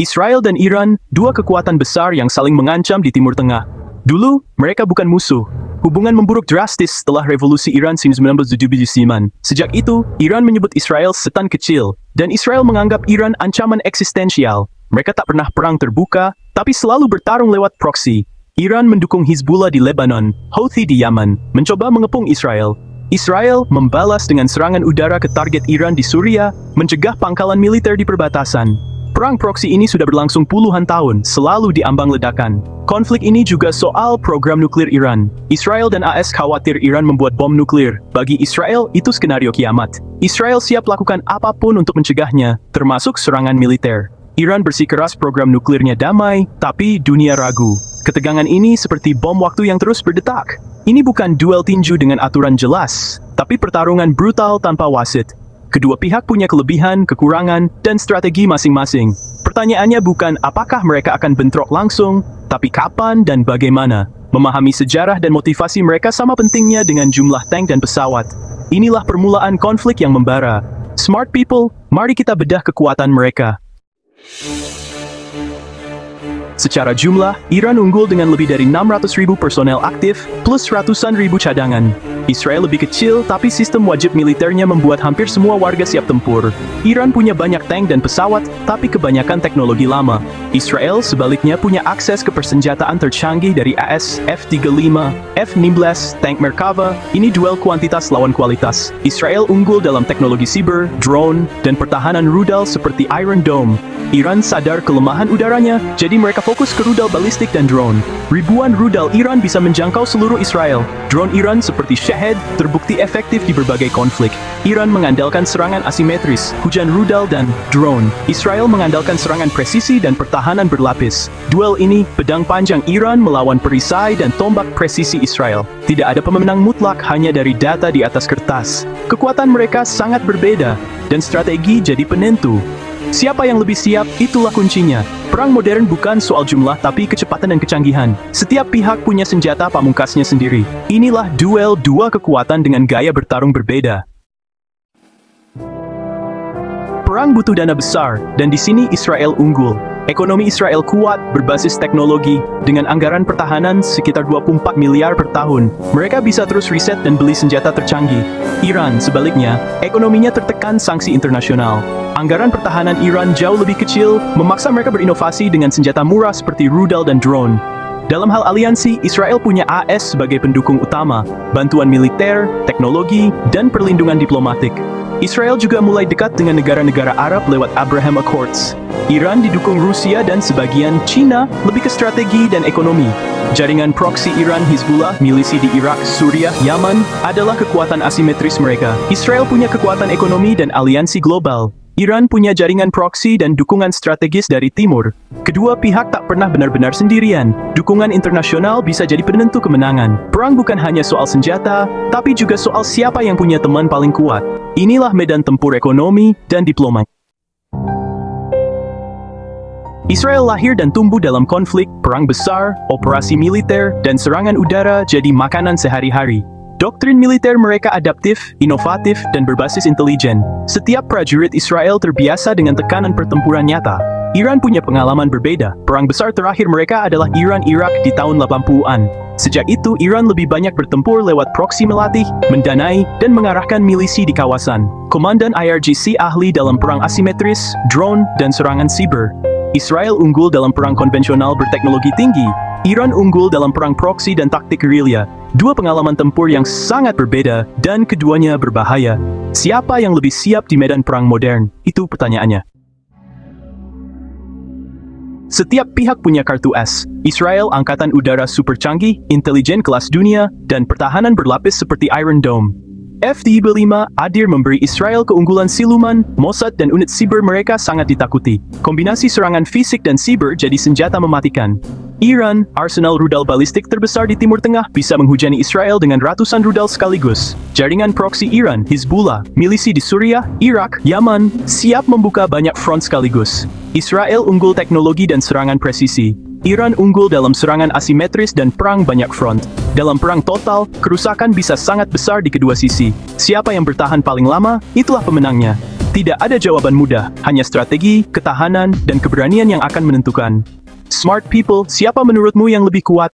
Israel dan Iran, dua kekuatan besar yang saling mengancam di Timur Tengah. Dulu, mereka bukan musuh. Hubungan memburuk drastis setelah revolusi Iran 1979. Sejak itu, Iran menyebut Israel setan kecil, dan Israel menganggap Iran ancaman eksistensial. Mereka tak pernah perang terbuka, tapi selalu bertarung lewat proksi. Iran mendukung Hizbullah di Lebanon, Houthi di Yaman, mencoba mengepung Israel. Israel membalas dengan serangan udara ke target Iran di Suriah, mencegah pangkalan militer di perbatasan. Perang proksi ini sudah berlangsung puluhan tahun, selalu diambang ledakan. Konflik ini juga soal program nuklir Iran. Israel dan AS khawatir Iran membuat bom nuklir. Bagi Israel, itu skenario kiamat. Israel siap lakukan apapun untuk mencegahnya, termasuk serangan militer. Iran bersikeras program nuklirnya damai, tapi dunia ragu. Ketegangan ini seperti bom waktu yang terus berdetak. Ini bukan duel tinju dengan aturan jelas, tapi pertarungan brutal tanpa wasit. Kedua pihak punya kelebihan, kekurangan, dan strategi masing-masing. Pertanyaannya bukan apakah mereka akan bentrok langsung, tapi kapan dan bagaimana. Memahami sejarah dan motivasi mereka sama pentingnya dengan jumlah tank dan pesawat. Inilah permulaan konflik yang membara. Smart people, mari kita bedah kekuatan mereka. Secara jumlah, Iran unggul dengan lebih dari 600.000 personel aktif, plus ratusan ribu cadangan. Israel lebih kecil, tapi sistem wajib militernya membuat hampir semua warga siap tempur. Iran punya banyak tank dan pesawat, tapi kebanyakan teknologi lama. Israel sebaliknya punya akses ke persenjataan tercanggih dari AS, F-35, F-16, tank Merkava. Ini duel kuantitas lawan kualitas. Israel unggul dalam teknologi siber, drone, dan pertahanan rudal seperti Iron Dome. Iran sadar kelemahan udaranya, jadi mereka fokus ke rudal balistik dan drone. Ribuan rudal Iran bisa menjangkau seluruh Israel. Drone Iran seperti Shahed terbukti efektif di berbagai konflik. Iran mengandalkan serangan asimetris, hujan rudal dan drone. Israel mengandalkan serangan presisi dan pertahanan berlapis. Duel ini, pedang panjang Iran melawan perisai dan tombak presisi Israel. Tidak ada pemenang mutlak hanya dari data di atas kertas. Kekuatan mereka sangat berbeda, dan strategi jadi penentu. Siapa yang lebih siap, itulah kuncinya. Perang modern bukan soal jumlah tapi kecepatan dan kecanggihan. Setiap pihak punya senjata pamungkasnya sendiri. Inilah duel dua kekuatan dengan gaya bertarung berbeda. Perang butuh dana besar, dan di sini Israel unggul. Ekonomi Israel kuat, berbasis teknologi, dengan anggaran pertahanan sekitar 24 miliar per tahun. Mereka bisa terus riset dan beli senjata tercanggih. Iran, sebaliknya, ekonominya tertekan sanksi internasional. Anggaran pertahanan Iran jauh lebih kecil, memaksa mereka berinovasi dengan senjata murah seperti rudal dan drone. Dalam hal aliansi, Israel punya AS sebagai pendukung utama, bantuan militer, teknologi, dan perlindungan diplomatik. Israel juga mulai dekat dengan negara-negara Arab lewat Abraham Accords. Iran didukung Rusia dan sebagian Cina, lebih ke strategi dan ekonomi. Jaringan proksi Iran Hizbullah, milisi di Irak, Suriah, Yaman, adalah kekuatan asimetris mereka. Israel punya kekuatan ekonomi dan aliansi global. Iran punya jaringan proksi dan dukungan strategis dari timur. Kedua pihak tak pernah benar-benar sendirian. Dukungan internasional bisa jadi penentu kemenangan. Perang bukan hanya soal senjata, tapi juga soal siapa yang punya teman paling kuat. Inilah medan tempur ekonomi dan diplomasi. Israel lahir dan tumbuh dalam konflik, perang besar, operasi militer, dan serangan udara jadi makanan sehari-hari. Doktrin militer mereka adaptif, inovatif, dan berbasis intelijen. Setiap prajurit Israel terbiasa dengan tekanan pertempuran nyata. Iran punya pengalaman berbeda. Perang besar terakhir mereka adalah Iran-Irak di tahun 80-an. Sejak itu, Iran lebih banyak bertempur lewat proksi melatih, mendanai, dan mengarahkan milisi di kawasan. Komandan IRGC ahli dalam perang asimetris, drone, dan serangan siber. Israel unggul dalam perang konvensional berteknologi tinggi. Iran unggul dalam perang proksi dan taktik gerilya. Dua pengalaman tempur yang sangat berbeda, dan keduanya berbahaya. Siapa yang lebih siap di medan perang modern? Itu pertanyaannya. Setiap pihak punya kartu as. Israel angkatan udara super canggih, intelijen kelas dunia, dan pertahanan berlapis seperti Iron Dome. F-35 hadir memberi Israel keunggulan siluman, Mossad dan unit siber mereka sangat ditakuti. Kombinasi serangan fisik dan siber jadi senjata mematikan. Iran, arsenal rudal balistik terbesar di Timur Tengah, bisa menghujani Israel dengan ratusan rudal sekaligus. Jaringan proksi Iran, Hizbullah, milisi di Suriah, Irak, Yaman, siap membuka banyak front sekaligus. Israel unggul teknologi dan serangan presisi. Iran unggul dalam serangan asimetris dan perang banyak front. Dalam perang total, kerusakan bisa sangat besar di kedua sisi. Siapa yang bertahan paling lama, itulah pemenangnya. Tidak ada jawaban mudah, hanya strategi, ketahanan, dan keberanian yang akan menentukan. Smart people, siapa menurutmu yang lebih kuat?